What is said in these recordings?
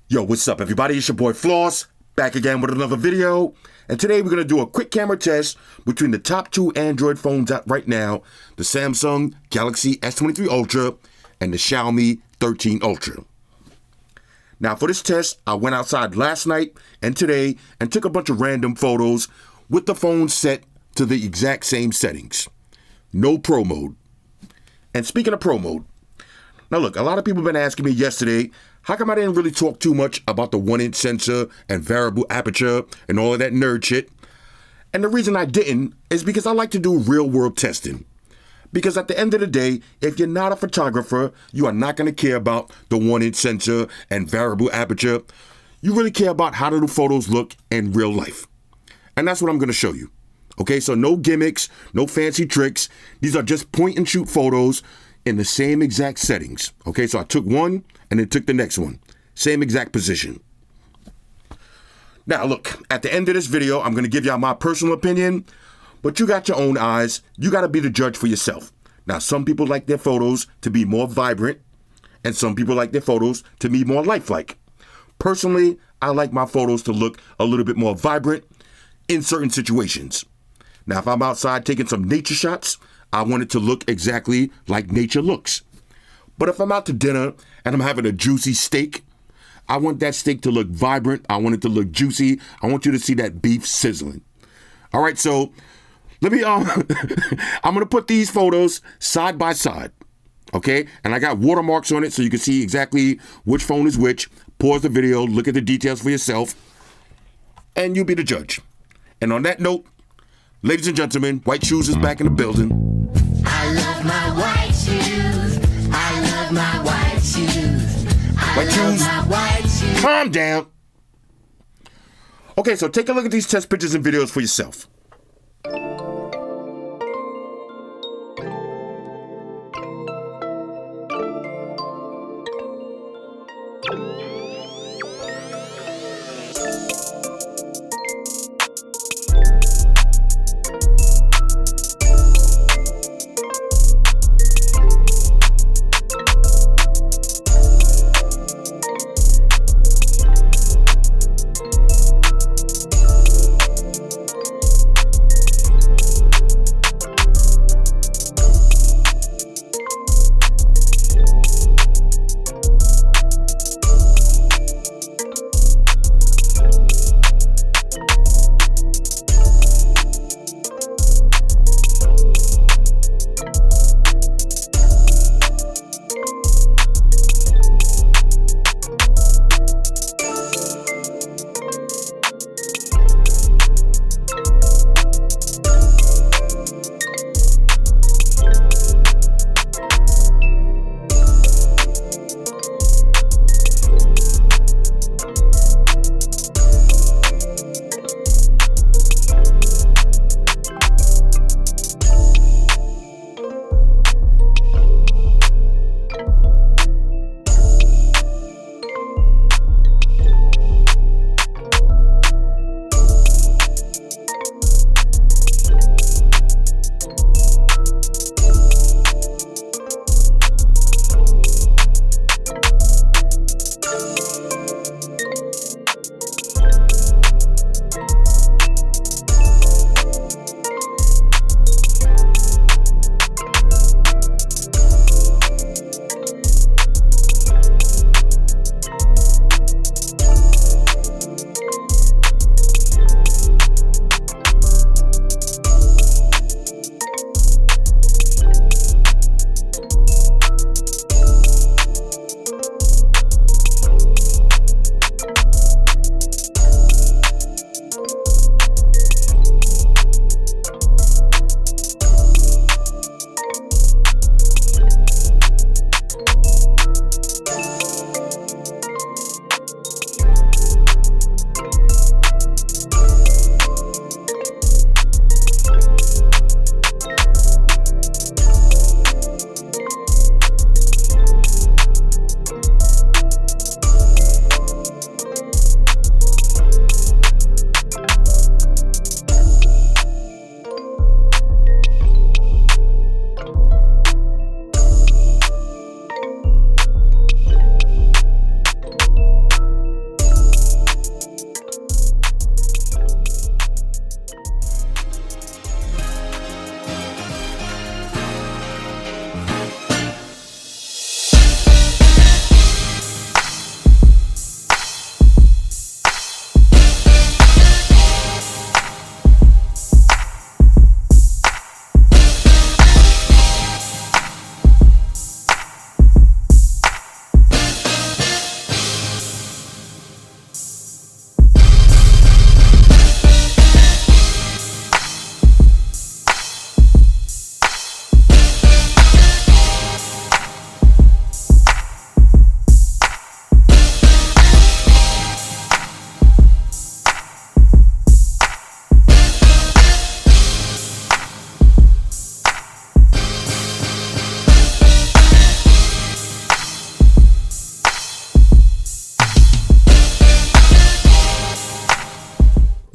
Yo, what's up everybody? It's your boy Floss, back again with another video. And today we're going to do a quick camera test between the top two Android phones out right now, the Samsung Galaxy S23 Ultra and the Xiaomi 13 Ultra. Now for this test, I went outside last night and today and took a bunch of random photos with the phone set to the exact same settings. No Pro mode. And speaking of Pro mode, now look, a lot of people have been asking me yesterday, how come I didn't really talk too much about the 1-inch sensor and variable aperture and all of that nerd shit? And the reason I didn't is because I like to do real world testing. Because at the end of the day, if you're not a photographer, you are not going to care about the 1-inch sensor and variable aperture. You really care about how do the photos look in real life. And that's what I'm going to show you. Okay, so no gimmicks, no fancy tricks. These are just point and shoot photos in the same exact settings. Okay, so I took one and then took the next one. Same exact position. Now look, at the end of this video, I'm gonna give y'all my personal opinion, but you got your own eyes. You gotta be the judge for yourself. Now, some people like their photos to be more vibrant, and some people like their photos to be more lifelike. Personally, I like my photos to look a little bit more vibrant in certain situations. Now, if I'm outside taking some nature shots, I want it to look exactly like nature looks. But if I'm out to dinner and I'm having a juicy steak, I want that steak to look vibrant. I want it to look juicy. I want you to see that beef sizzling. All right, so let me, I'm going to put these photos side by side, okay? And I got watermarks on it so you can see exactly which phone is which. Pause the video, look at the details for yourself, and you be the judge. And on that note, ladies and gentlemen, White Shoes is back in the building. I love my white shoes. I love my white shoes. White shoes. My white shoes. Calm down. Okay, so take a look at these test pictures and videos for yourself.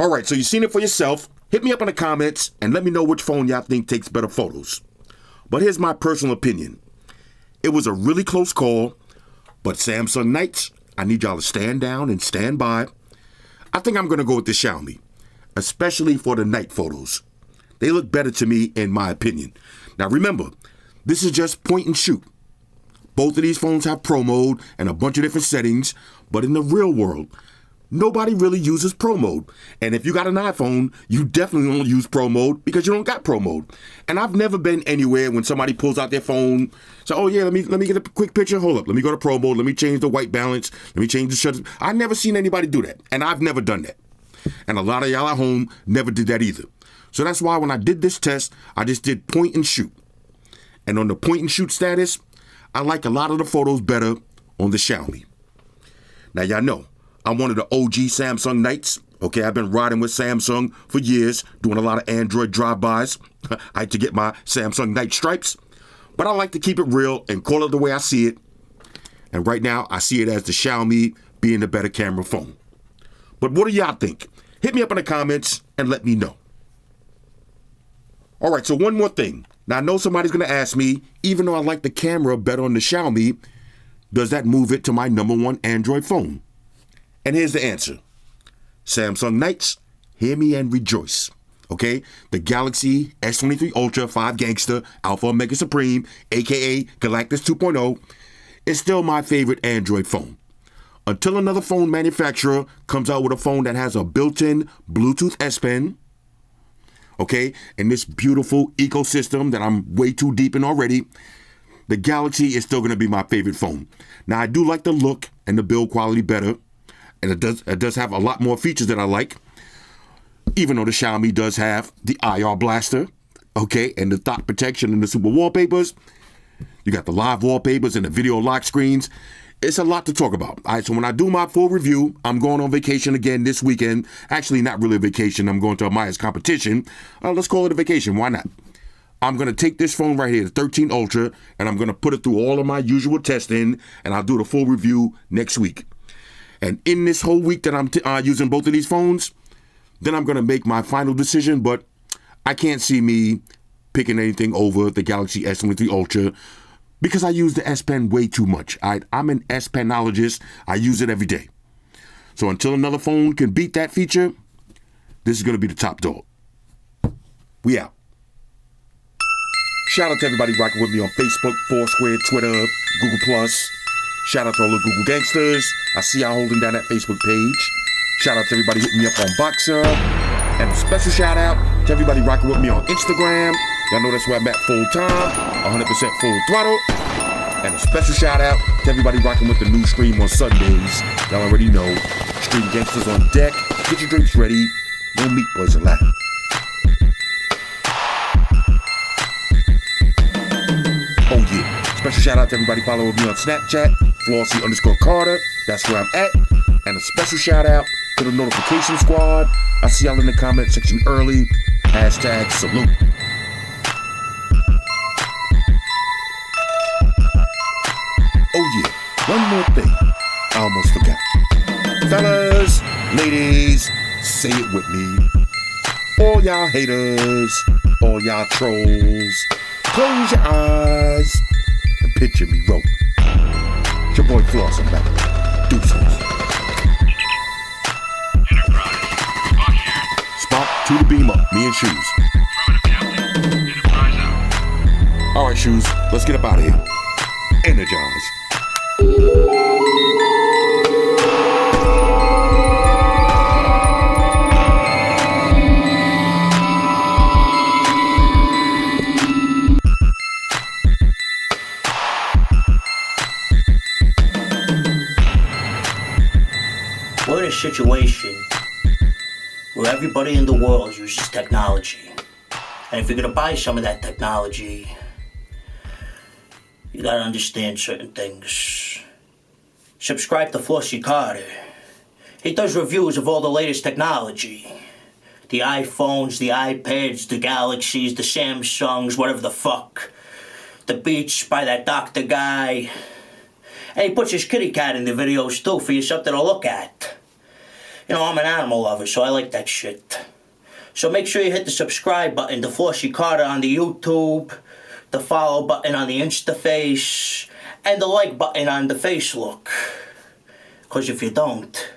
All right, so you've seen it for yourself. Hit me up in the comments and let me know which phone y'all think takes better photos. But here's my personal opinion. It was a really close call, but Samsung Knights, I need y'all to stand down and stand by. I think I'm going to go with the Xiaomi, especially for the night photos. They look better to me, in my opinion. Now remember, this is just point and shoot. Both of these phones have Pro Mode and a bunch of different settings, but in the real world, nobody really uses Pro Mode. And if you got an iPhone, you definitely don't use Pro Mode because you don't got Pro Mode. And I've never been anywhere when somebody pulls out their phone, say, oh yeah, let me get a quick picture. Hold up, let me go to Pro Mode, let me change the white balance, let me change the shutters. I've never seen anybody do that, and I've never done that. And a lot of y'all at home never did that either. So that's why when I did this test, I just did point and shoot. And on the point and shoot status, I like a lot of the photos better on the Xiaomi. Now y'all know, I'm one of the OG Samsung Knights. Okay, I've been riding with Samsung for years, doing a lot of Android drive-bys. I like to get my Samsung Knight stripes, but I like to keep it real and call it the way I see it. And right now, I see it as the Xiaomi being the better camera phone. But what do y'all think? Hit me up in the comments and let me know. All right, so one more thing. Now, I know somebody's going to ask me, even though I like the camera better on the Xiaomi, does that move it to my #1 Android phone? And here's the answer. Samsung Knights, hear me and rejoice. Okay? The Galaxy S23 Ultra 5 Gangster Alpha Omega Supreme, aka Galactus 2.0, is still my favorite Android phone. Until another phone manufacturer comes out with a phone that has a built-in Bluetooth S Pen, okay, and this beautiful ecosystem that I'm way too deep in already, the Galaxy is still going to be my favorite phone. Now, I do like the look and the build quality better, and it does have a lot more features that I like, even though the Xiaomi does have the IR blaster, okay, and the thought protection and the super wallpapers. You got the live wallpapers and the video lock screens. It's a lot to talk about. All right, so when I do my full review, I'm going on vacation again this weekend. Actually, not really a vacation. I'm going to Amaya's competition. Let's call it a vacation. Why not? I'm going to take this phone right here, the 13 Ultra, and I'm going to put it through all of my usual testing, and I'll do the full review next week. And in this whole week that I'm using both of these phones, then I'm going to make my final decision, but I can't see me picking anything over the Galaxy S23 Ultra because I use the S Pen way too much. I'm an S Penologist. I use it every day. So until another phone can beat that feature, this is going to be the top dog. We out. Shout out to everybody rocking with me on Facebook, Foursquare, Twitter, Google+. Shout out to all the Google gangsters. I see y'all holding down that Facebook page. Shout out to everybody hitting me up on Boxer. And a special shout out to everybody rocking with me on Instagram. Y'all know that's where I'm at full time, 100% full throttle. And a special shout out to everybody rocking with the new stream on Sundays. Y'all already know. Stream gangsters on deck. Get your drinks ready. No meat boys allowed. Oh yeah. Special shout out to everybody following me on Snapchat, Flossy_Carter. That's where I'm at. And a special shout out to the notification squad. I see y'all in the comment section early. Hashtag salute. Oh yeah, one more thing. I almost forgot. Fellas, ladies, say it with me. All y'all haters, all y'all trolls, close your eyes and picture me rolling. It's your boy Flossy back. Deuces. Spot to the beam up, me and Shoes. Alright, Shoes, let's get up out of here. Energize. We're in a situation where everybody in the world uses technology. And if you're gonna buy some of that technology, you gotta understand certain things. Subscribe to Flossy Carter. He does reviews of all the latest technology. The iPhones, the iPads, the Galaxies, the Samsungs, whatever the fuck. The Beats by that doctor guy. And he puts his kitty cat in the videos too for you something to look at. You know, I'm an animal lover, so I like that shit. So make sure you hit the subscribe button, the Flossy Carter on the YouTube, the follow button on the Instaface, and the like button on the Facelook. Because if you don't,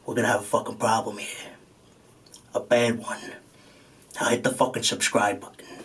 we're gonna have a fucking problem here. A bad one. Now hit the fucking subscribe button.